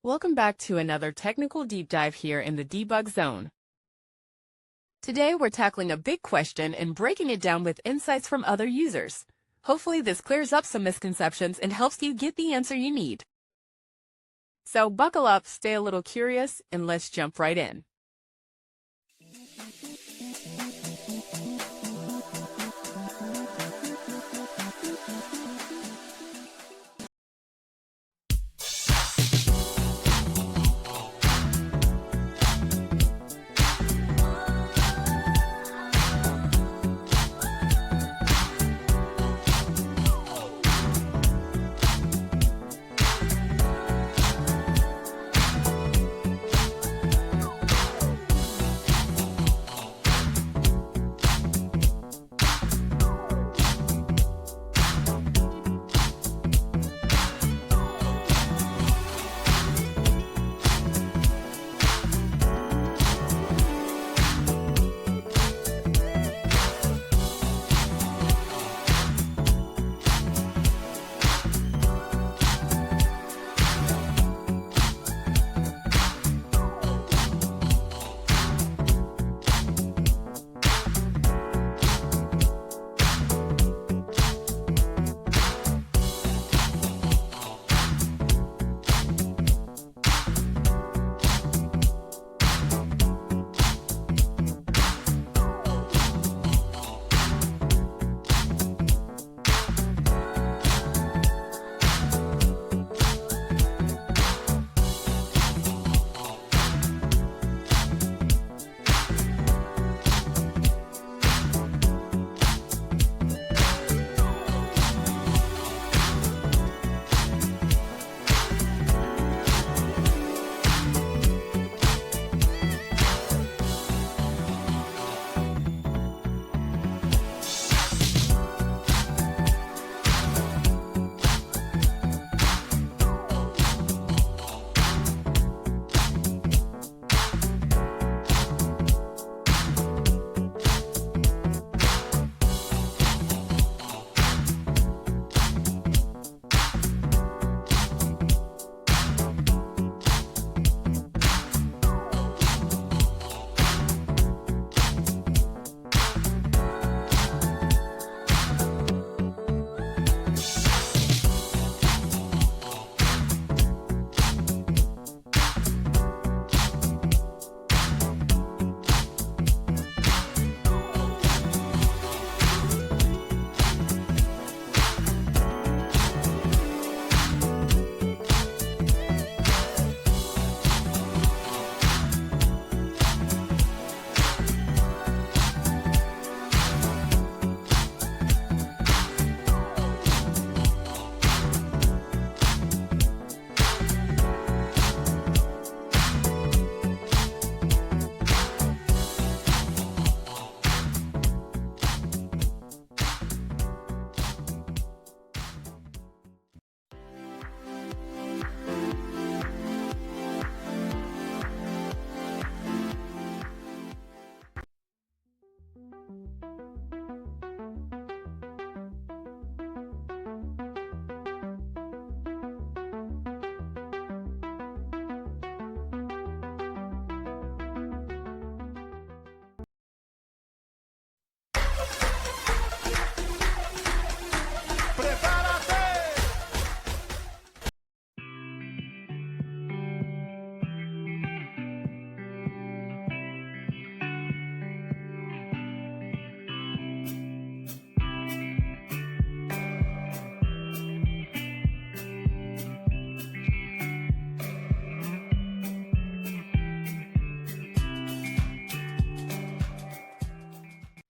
Welcome back to another technical deep dive here in the debug zone. Today we're tackling a big question and breaking it down with insights from other users. Hopefully this clears up some misconceptions and helps you get the answer you need. So buckle up, stay a little curious, and let's jump right in.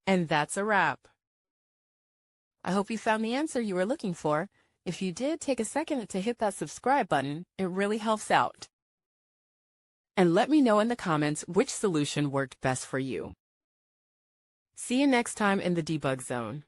And that's a wrap. I hope you found the answer you were looking for. If you did, take a second to hit that subscribe button. It really helps out. And let me know in the comments which solution worked best for you. See you next time in the debug zone.